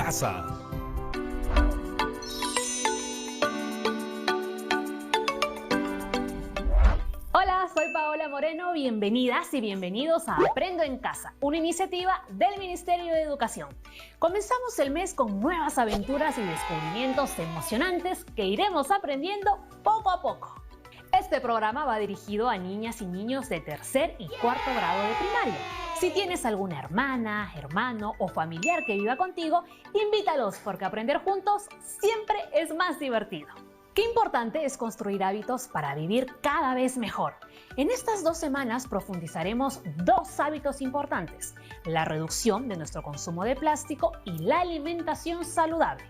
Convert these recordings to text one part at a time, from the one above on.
casa. Hola, soy Paola Moreno, bienvenidas y bienvenidos a Aprendo en Casa, una iniciativa del Ministerio de Educación. Comenzamos el mes con nuevas aventuras y descubrimientos emocionantes que iremos aprendiendo poco a poco. Este programa va dirigido a niñas y niños de tercer y cuarto grado de primaria. Si tienes alguna hermana, hermano o familiar que viva contigo, invítalos porque aprender juntos siempre es más divertido. Qué importante es construir hábitos para vivir cada vez mejor. En estas 2 semanas profundizaremos 2 hábitos importantes: la reducción de nuestro consumo de plástico y la alimentación saludable.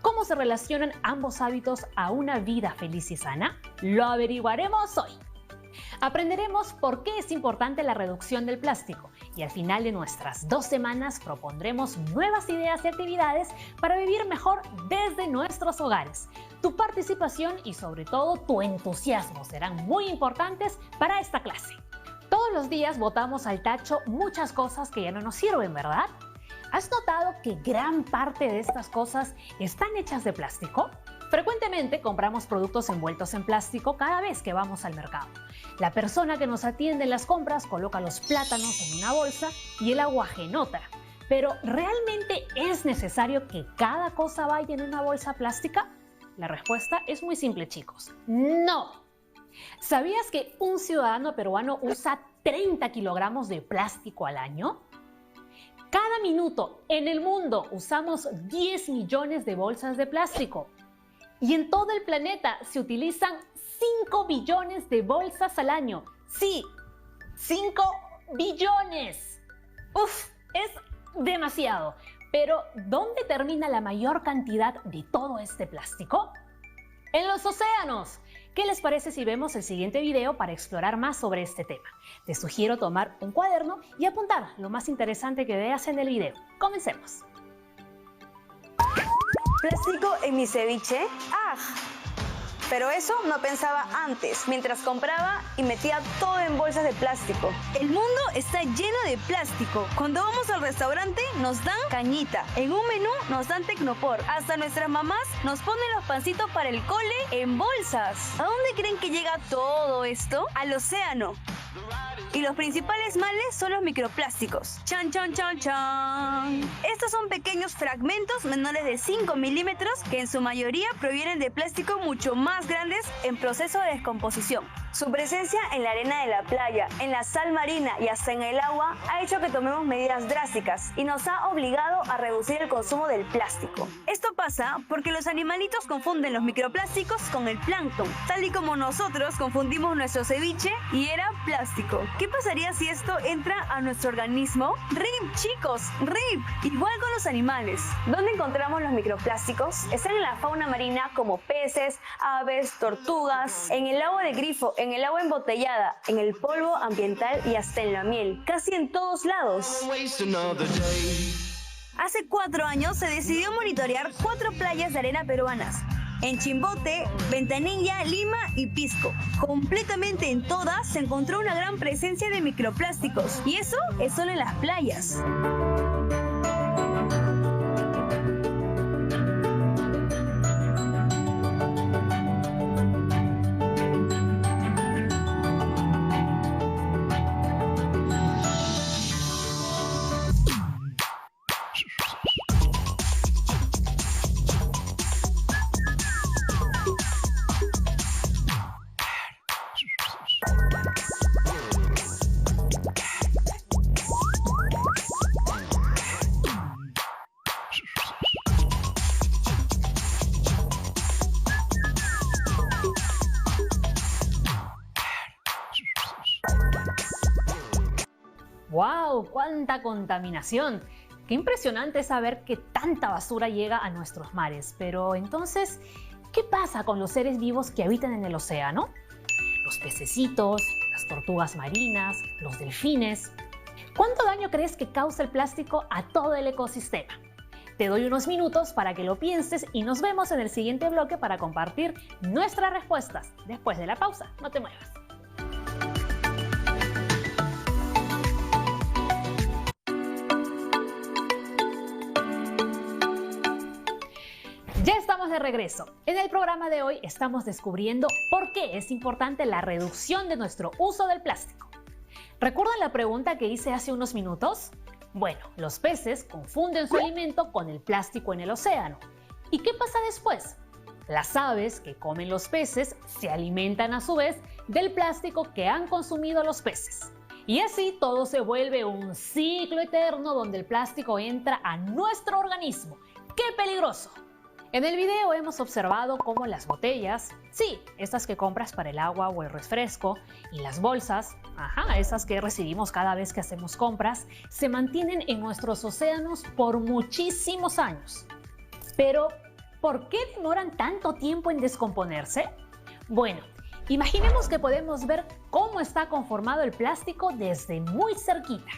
¿Cómo se relacionan ambos hábitos a una vida feliz y sana? Lo averiguaremos hoy. Aprenderemos por qué es importante la reducción del plástico y al final de nuestras 2 semanas propondremos nuevas ideas y actividades para vivir mejor desde nuestros hogares. Tu participación y sobre todo tu entusiasmo serán muy importantes para esta clase. Todos los días botamos al tacho muchas cosas que ya no nos sirven, ¿verdad? ¿Has notado que gran parte de estas cosas están hechas de plástico? Frecuentemente compramos productos envueltos en plástico cada vez que vamos al mercado. La persona que nos atiende en las compras coloca los plátanos en una bolsa y el aguaje en otra. Pero ¿realmente es necesario que cada cosa vaya en una bolsa plástica? La respuesta es muy simple, chicos. ¡No! ¿Sabías que un ciudadano peruano usa 30 kilogramos de plástico al año? Cada minuto en el mundo usamos 10 millones de bolsas de plástico. Y en todo el planeta se utilizan 5 billones de bolsas al año. Sí, 5 billones. ¡Uf! Es demasiado. Pero, ¿dónde termina la mayor cantidad de todo este plástico? ¡En los océanos! ¿Qué les parece si vemos el siguiente video para explorar más sobre este tema? Te sugiero tomar un cuaderno y apuntar lo más interesante que veas en el video. Comencemos. ¿Plástico en mi ceviche? ¡Ah! Pero eso no pensaba antes, mientras compraba y metía todo en bolsas de plástico. El mundo está lleno de plástico. Cuando vamos al restaurante nos dan cañita. En un menú nos dan Tecnopor. Hasta nuestras mamás nos ponen los pancitos para el cole en bolsas. ¿A dónde creen que llega todo esto? Al océano. Y los principales males son los microplásticos. ¡Chan, chan, chan, chan! Estos son pequeños fragmentos menores de 5 milímetros que en su mayoría provienen de plástico mucho más grandes en proceso de descomposición. Su presencia en la arena de la playa, en la sal marina y hasta en el agua ha hecho que tomemos medidas drásticas y nos ha obligado a reducir el consumo del plástico. Esto pasa porque los animalitos confunden los microplásticos con el plancton, tal y como nosotros confundimos nuestro ceviche y era plástico. ¿Qué pasaría si esto entra a nuestro organismo? ¡RIP, chicos! ¡RIP! Igual con los animales. ¿Dónde encontramos los microplásticos? Están en la fauna marina como peces, aves, tortugas, en el agua de grifo, en el agua embotellada, en el polvo ambiental y hasta en la miel. Casi en todos lados. Hace 4 años se decidió monitorear 4 playas de arena peruanas. En Chimbote, Ventanilla, Lima y Pisco. Completamente en todas se encontró una gran presencia de microplásticos. Y eso es solo en las playas. ¡Wow! ¡Cuánta contaminación! Qué impresionante saber que tanta basura llega a nuestros mares. Pero entonces, ¿qué pasa con los seres vivos que habitan en el océano? Los pececitos, las tortugas marinas, los delfines. ¿Cuánto daño crees que causa el plástico a todo el ecosistema? Te doy unos minutos para que lo pienses y nos vemos en el siguiente bloque para compartir nuestras respuestas después de la pausa. No te muevas. de regreso. En el programa de hoy estamos descubriendo por qué es importante la reducción de nuestro uso del plástico. ¿Recuerdan la pregunta que hice hace unos minutos? Bueno, los peces confunden su alimento con el plástico en el océano. ¿Y qué pasa después? Las aves que comen los peces se alimentan a su vez del plástico que han consumido los peces. Y así todo se vuelve un ciclo eterno donde el plástico entra a nuestro organismo. ¡Qué peligroso! En el video hemos observado cómo las botellas, sí, estas que compras para el agua o el refresco, y las bolsas, esas que recibimos cada vez que hacemos compras, se mantienen en nuestros océanos por muchísimos años. Pero, ¿por qué demoran tanto tiempo en descomponerse? Bueno, imaginemos que podemos ver cómo está conformado el plástico desde muy cerquita.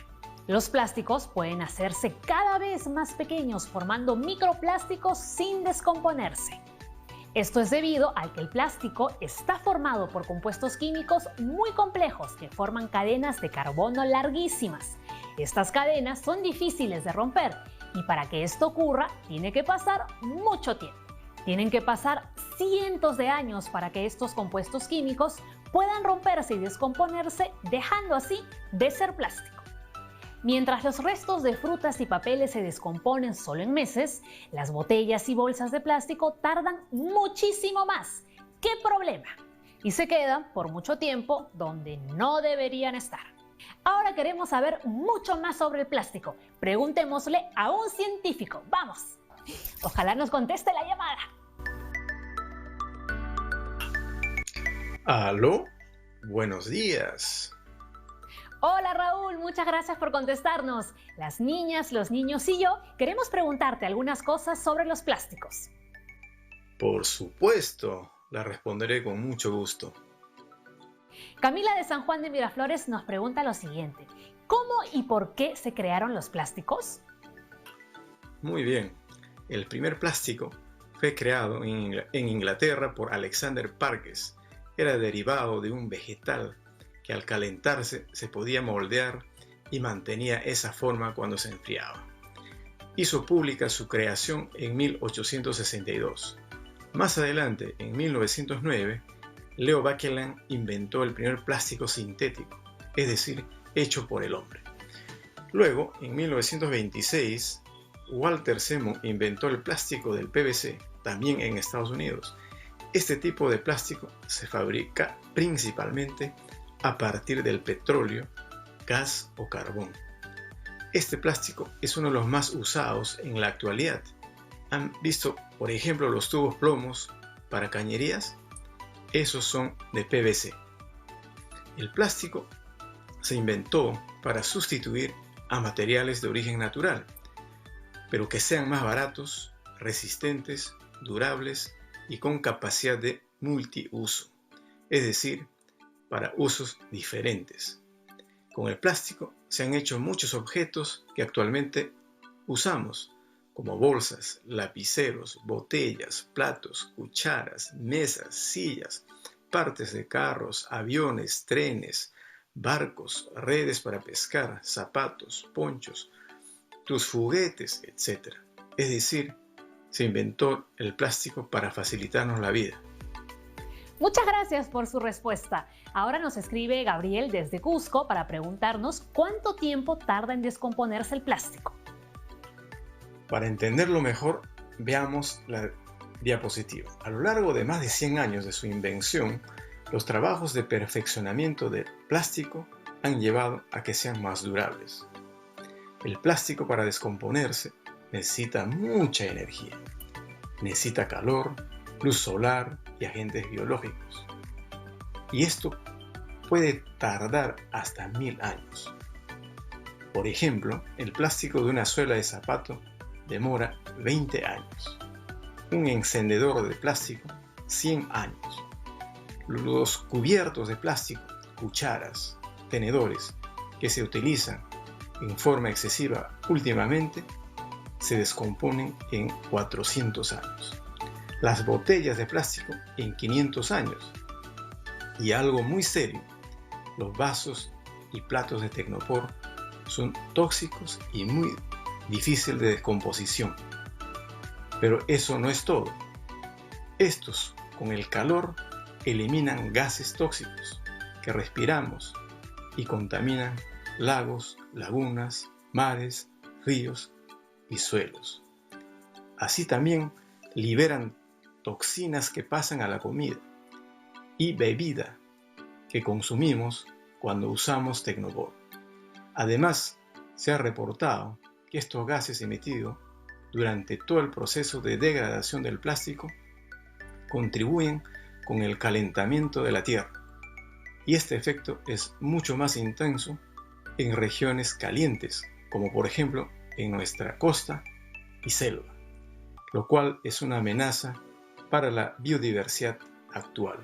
Los plásticos pueden hacerse cada vez más pequeños formando microplásticos sin descomponerse. Esto es debido a que el plástico está formado por compuestos químicos muy complejos que forman cadenas de carbono larguísimas. Estas cadenas son difíciles de romper y para que esto ocurra tiene que pasar mucho tiempo. Tienen que pasar cientos de años para que estos compuestos químicos puedan romperse y descomponerse, dejando así de ser plástico. Mientras los restos de frutas y papeles se descomponen solo en meses, las botellas y bolsas de plástico tardan muchísimo más. ¿Qué problema? Y se quedan por mucho tiempo donde no deberían estar. Ahora queremos saber mucho más sobre el plástico. Preguntémosle a un científico. ¡Vamos! Ojalá nos conteste la llamada. ¿Aló? Buenos días. Hola Raúl, muchas gracias por contestarnos. Las niñas, los niños y yo queremos preguntarte algunas cosas sobre los plásticos. Por supuesto, la responderé con mucho gusto. Camila de San Juan de Miraflores nos pregunta lo siguiente. ¿Cómo y por qué se crearon los plásticos? Muy bien. El primer plástico fue creado en Inglaterra por Alexander Parkes. Era derivado de un vegetal que al calentarse se podía moldear y mantenía esa forma cuando se enfriaba. Hizo pública su creación en 1862. Más adelante, en 1909, Leo Baekeland inventó el primer plástico sintético, es decir, hecho por el hombre. Luego, en 1926, Walter Simon inventó el plástico del PVC, también en Estados Unidos. Este tipo de plástico se fabrica principalmente a partir del petróleo, gas o carbón. Este plástico es uno de los más usados en la actualidad. ¿Han visto, por ejemplo, los tubos plomos para cañerías? Esos son de PVC. El plástico se inventó para sustituir a materiales de origen natural, pero que sean más baratos, resistentes, durables y con capacidad de multiuso, es decir, para usos diferentes. Con el plástico se han hecho muchos objetos que actualmente usamos, como bolsas, lapiceros, botellas, platos, cucharas, mesas, sillas, partes de carros, aviones, trenes, barcos, redes para pescar, zapatos, ponchos, tus juguetes, etc. Es decir, se inventó el plástico para facilitarnos la vida. Muchas gracias por su respuesta. Ahora nos escribe Gabriel desde Cusco para preguntarnos cuánto tiempo tarda en descomponerse el plástico. Para entenderlo mejor, veamos la diapositiva. A lo largo de más de 100 años de su invención, los trabajos de perfeccionamiento del plástico han llevado a que sean más durables. El plástico para descomponerse necesita mucha energía. Necesita calor, luz solar y agentes biológicos. Y esto puede tardar hasta 1000 años. Por ejemplo, el plástico de una suela de zapato demora 20 años. Un encendedor de plástico, 100 años. Los cubiertos de plástico, cucharas, tenedores, que se utilizan en forma excesiva últimamente, se descomponen en 400 años. Las botellas de plástico en 500 años. Y algo muy serio, los vasos y platos de Tecnopor son tóxicos y muy difícil de descomposición. Pero eso no es todo. Estos, con el calor, eliminan gases tóxicos que respiramos y contaminan lagos, lagunas, mares, ríos y suelos. Así también liberan toxinas que pasan a la comida y bebida que consumimos cuando usamos Tecnobor. Además, se ha reportado que estos gases emitidos durante todo el proceso de degradación del plástico contribuyen con el calentamiento de la Tierra, y este efecto es mucho más intenso en regiones calientes, como por ejemplo en nuestra costa y selva, lo cual es una amenaza para la biodiversidad actual.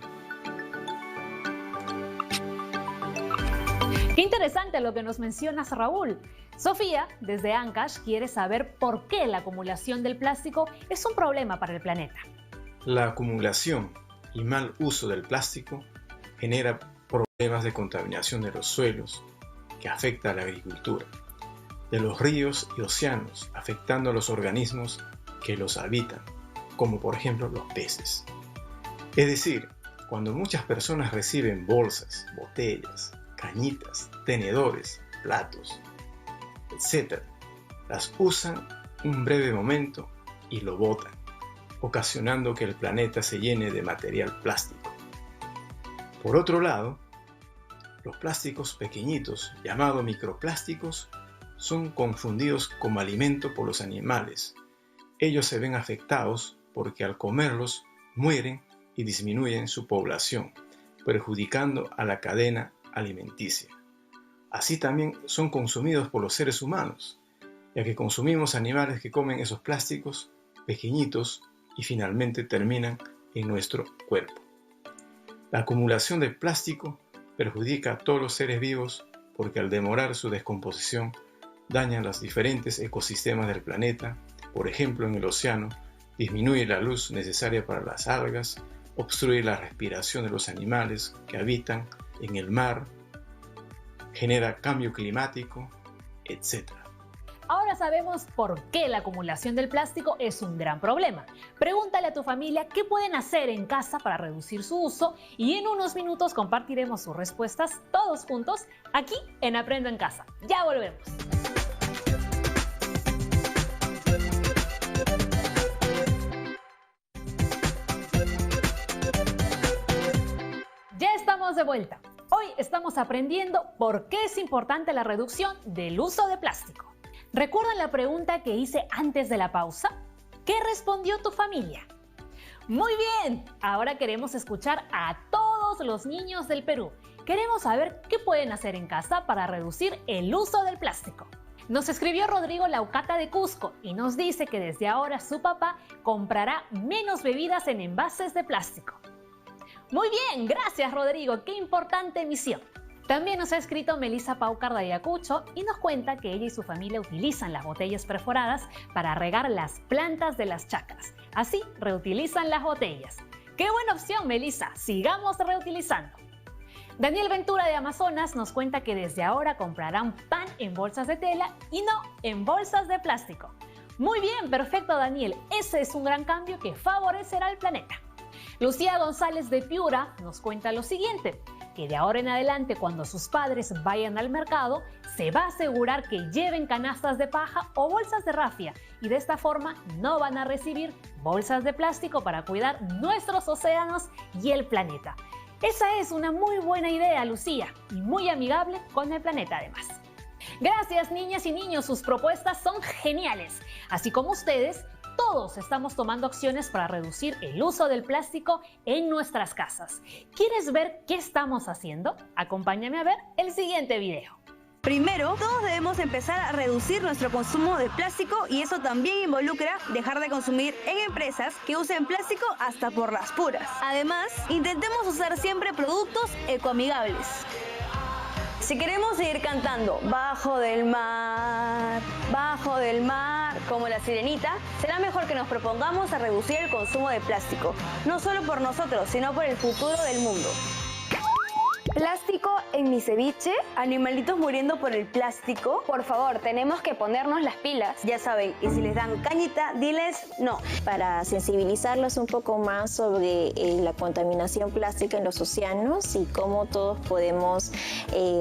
Qué interesante lo que nos mencionas, Raúl. Sofía, desde Ancash, quiere saber por qué la acumulación del plástico es un problema para el planeta. La acumulación y mal uso del plástico genera problemas de contaminación de los suelos, que afecta a la agricultura, de los ríos y océanos, afectando a los organismos que los habitan, como por ejemplo los peces. Es decir, cuando muchas personas reciben bolsas, botellas, cañitas, tenedores, platos, etc., las usan un breve momento y lo botan, ocasionando que el planeta se llene de material plástico. Por otro lado, los plásticos pequeñitos, llamados microplásticos, son confundidos como alimento por los animales. Ellos se ven afectados porque al comerlos mueren y disminuyen su población, perjudicando a la cadena alimenticia. Así también son consumidos por los seres humanos, ya que consumimos animales que comen esos plásticos pequeñitos y finalmente terminan en nuestro cuerpo. La acumulación de plástico perjudica a todos los seres vivos porque al demorar su descomposición dañan los diferentes ecosistemas del planeta. Por ejemplo, en el océano disminuye la luz necesaria para las algas, obstruye la respiración de los animales que habitan en el mar, genera cambio climático, etc. Ahora sabemos por qué la acumulación del plástico es un gran problema. Pregúntale a tu familia qué pueden hacer en casa para reducir su uso y en unos minutos compartiremos sus respuestas todos juntos aquí en Aprendo en Casa. Ya volvemos. Ya estamos de vuelta. Hoy estamos aprendiendo por qué es importante la reducción del uso de plástico. ¿Recuerdan la pregunta que hice antes de la pausa? ¿Qué respondió tu familia? Muy bien, ahora queremos escuchar a todos los niños del Perú. Queremos saber qué pueden hacer en casa para reducir el uso del plástico. Nos escribió Rodrigo Laucata de Cusco y nos dice que desde ahora su papá comprará menos bebidas en envases de plástico. Muy bien, gracias Rodrigo, qué importante misión. También nos ha escrito Melissa Paucar de Ayacucho y nos cuenta que ella y su familia utilizan las botellas perforadas para regar las plantas de las chacras. Así reutilizan las botellas. ¡Qué buena opción, Melissa! Sigamos reutilizando. Daniel Ventura de Amazonas nos cuenta que desde ahora comprarán pan en bolsas de tela y no en bolsas de plástico. Muy bien, perfecto Daniel. Ese es un gran cambio que favorecerá al planeta. Lucía González de Piura nos cuenta lo siguiente, que de ahora en adelante cuando sus padres vayan al mercado, se va a asegurar que lleven canastas de paja o bolsas de rafia y de esta forma no van a recibir bolsas de plástico para cuidar nuestros océanos y el planeta. Esa es una muy buena idea, Lucía, y muy amigable con el planeta además. Gracias, niñas y niños, sus propuestas son geniales. Así como ustedes, todos estamos tomando acciones para reducir el uso del plástico en nuestras casas. ¿Quieres ver qué estamos haciendo? Acompáñame a ver el siguiente video. Primero, todos debemos empezar a reducir nuestro consumo de plástico y eso también involucra dejar de consumir en empresas que usen plástico hasta por las puras. Además, intentemos usar siempre productos ecoamigables. Si queremos seguir cantando bajo del mar, como la sirenita, será mejor que nos propongamos a reducir el consumo de plástico, no solo por nosotros, sino por el futuro del mundo. ¿Plástico en mi ceviche? ¿Animalitos muriendo por el plástico? Por favor, tenemos que ponernos las pilas. Ya saben, y si les dan cañita, diles no. Para sensibilizarlos un poco más sobre la contaminación plástica en los océanos y cómo todos podemos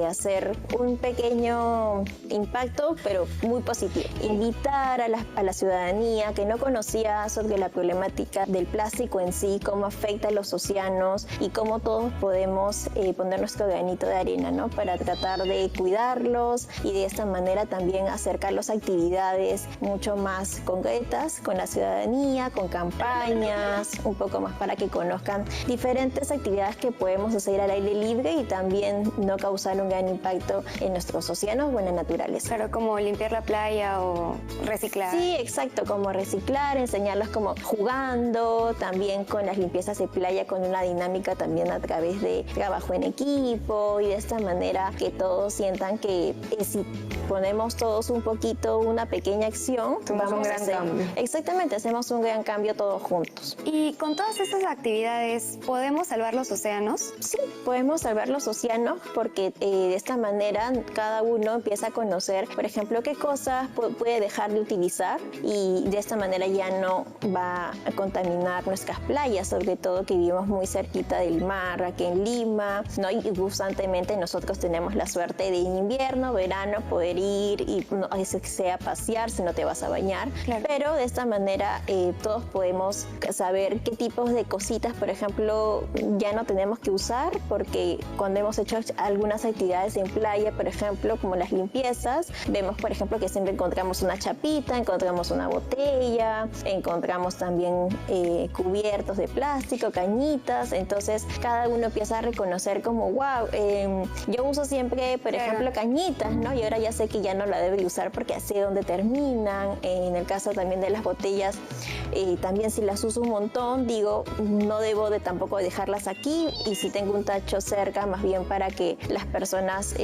hacer un pequeño impacto, pero muy positivo. Invitar a la ciudadanía que no conocía sobre la problemática del plástico en sí, cómo afecta a los océanos y cómo todos podemos poner nuestro granito de arena, ¿no? Para tratar de cuidarlos y de esta manera también acercarlos a actividades mucho más concretas con la ciudadanía, con campañas, un poco más para que conozcan diferentes actividades que podemos hacer al aire libre y también no causar un gran impacto en nuestros océanos o en la naturaleza. Claro, como limpiar la playa o reciclar. Sí, exacto, como reciclar, enseñarlos como jugando, también con las limpiezas de playa, con una dinámica también a través de trabajo en equipo y de esta manera que todos sientan que si ponemos todos un poquito, una pequeña acción, vamos a hacer cambio. Exactamente, hacemos un gran cambio todos juntos. Y con todas estas actividades, ¿podemos salvar los océanos? Sí, podemos salvar los océanos porque de esta manera cada uno empieza a conocer, por ejemplo, qué cosas puede dejar de utilizar y de esta manera ya no va a contaminar nuestras playas, sobre todo que vivimos muy cerquita del mar, aquí en Lima, ¿no? Y constantemente nosotros tenemos la suerte de en invierno, verano, poder ir y no sea pasear si no te vas a bañar, claro. Pero de esta manera todos podemos saber qué tipos de cositas, por ejemplo, ya no tenemos que usar porque cuando hemos hecho algunas actividades en playa, por ejemplo, como las limpiezas, vemos, por ejemplo, que siempre encontramos una chapita, encontramos una botella, encontramos también cubiertos de plástico, cañitas, entonces cada uno empieza a reconocer como, wow, yo uso siempre, por ejemplo, cañitas, ¿no? Y ahora ya sé que ya no la debo de usar porque sé dónde terminan. En el caso también de las botellas, también si las uso un montón, digo, no debo de tampoco dejarlas aquí y si tengo un tacho cerca, más bien para que las personas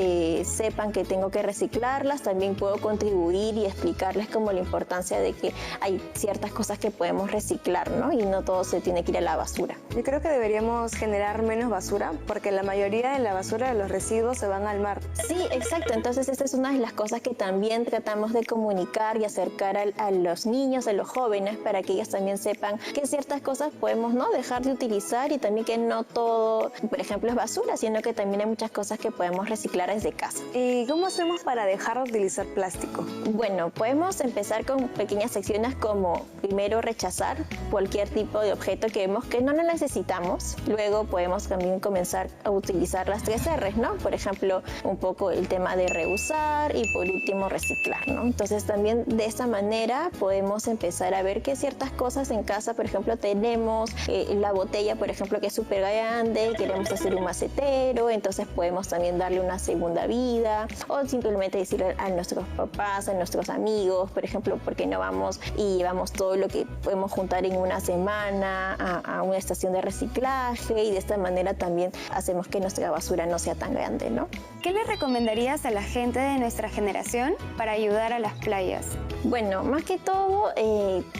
sepan que tengo que reciclarlas, también puedo contribuir y explicarles como la importancia de que hay ciertas cosas que podemos reciclar, ¿no? Y no todo se tiene que ir a la basura. Yo creo que deberíamos generar menos basura porque la mayoría de la basura de los residuos se van al mar. Sí, exacto. Entonces esta es una de las cosas que también tratamos de comunicar y acercar a los niños, a los jóvenes, para que ellos también sepan que ciertas cosas podemos no dejar de utilizar y también que no todo, por ejemplo, es basura, sino que también hay muchas cosas que podemos reciclar desde casa. ¿Y cómo hacemos para dejar de utilizar plástico? Bueno, podemos empezar con pequeñas secciones como primero rechazar cualquier tipo de objeto que vemos que no lo necesitamos. Luego podemos también comenzar a utilizar las 3 R's, ¿no? Por ejemplo, un poco el tema de reusar y por último reciclar, ¿no? Entonces también de esta manera podemos empezar a ver que ciertas cosas en casa, por ejemplo, tenemos la botella, por ejemplo, que es súper grande, queremos hacer un macetero, entonces podemos también darle una segunda vida o simplemente decirle a nuestros papás, a nuestros amigos, por ejemplo, ¿por qué no vamos y llevamos todo lo que podemos juntar en una semana a una estación de reciclaje y de esta manera también hacemos que nuestra basura no sea tan grande, ¿no? ¿Qué le recomendarías a la gente de nuestra generación para ayudar a las playas? Bueno, más que todo,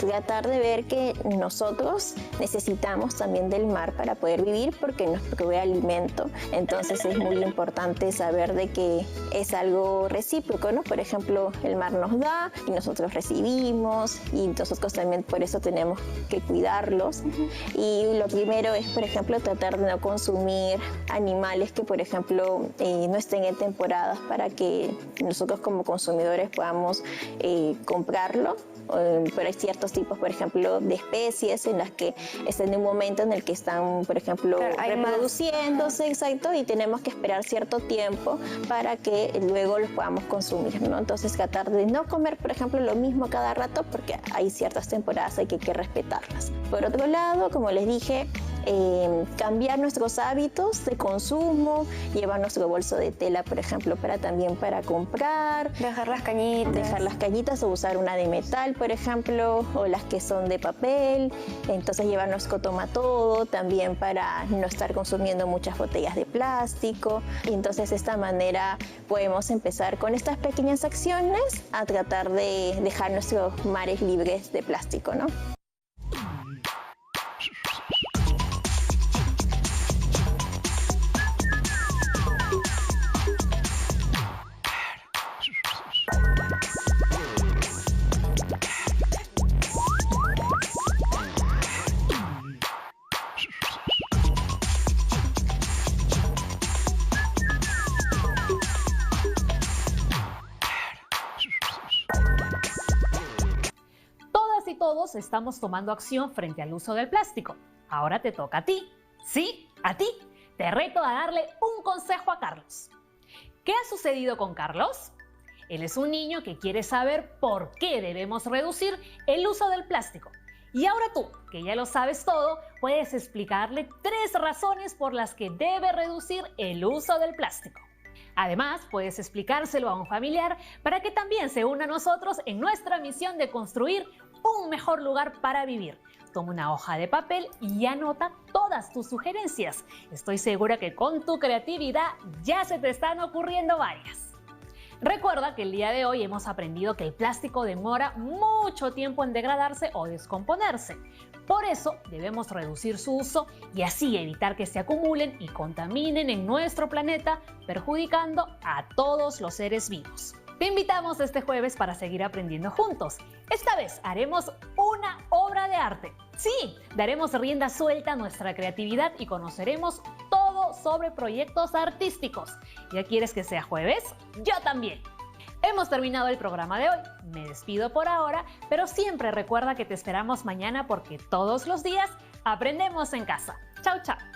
tratar de ver que nosotros necesitamos también del mar para poder vivir porque nos provee alimento. Entonces es muy importante saber de que es algo recíproco, ¿no? Por ejemplo, el mar nos da y nosotros recibimos y nosotros también por eso tenemos que cuidarlos. Y lo primero es, por ejemplo, tratar de no consumir animales que, por ejemplo, no estén en temporadas para que nosotros como consumidores podamos comprarlo. Pero hay ciertos tipos, por ejemplo, de especies en las que están en un momento en el que están, por ejemplo, reproduciéndose, exacto, y tenemos que esperar cierto tiempo para que luego los podamos consumir, ¿no? Entonces tratar de no comer, por ejemplo, lo mismo cada rato porque hay ciertas temporadas que hay que respetarlas. Por otro lado, como les dije, cambiar nuestros hábitos de consumo, llevar nuestro bolso de tela, por ejemplo, para comprar, dejar las cañitas o usar una de metal, por ejemplo, o las que son de papel. Entonces llevar nuestro toma todo también para no estar consumiendo muchas botellas de plástico. Y entonces de esta manera podemos empezar con estas pequeñas acciones a tratar de dejar nuestros mares libres de plástico, ¿no? todos estamos tomando acción frente al uso del plástico. Ahora te toca a ti. Sí, a ti. Te reto a darle un consejo a Carlos. ¿Qué ha sucedido con Carlos? Él es un niño que quiere saber por qué debemos reducir el uso del plástico. Y ahora tú, que ya lo sabes todo, puedes explicarle 3 razones por las que debe reducir el uso del plástico. Además, puedes explicárselo a un familiar para que también se una a nosotros en nuestra misión de construir un mejor lugar para vivir. Toma una hoja de papel y anota todas tus sugerencias. Estoy segura que con tu creatividad ya se te están ocurriendo varias. Recuerda que el día de hoy hemos aprendido que el plástico demora mucho tiempo en degradarse o descomponerse. Por eso debemos reducir su uso y así evitar que se acumulen y contaminen en nuestro planeta, perjudicando a todos los seres vivos. Te invitamos este jueves para seguir aprendiendo juntos. Esta vez haremos una obra de arte. Sí, daremos rienda suelta a nuestra creatividad y conoceremos todo sobre proyectos artísticos. ¿Ya quieres que sea jueves? Yo también. Hemos terminado el programa de hoy. Me despido por ahora, pero siempre recuerda que te esperamos mañana porque todos los días aprendemos en casa. Chau, chau.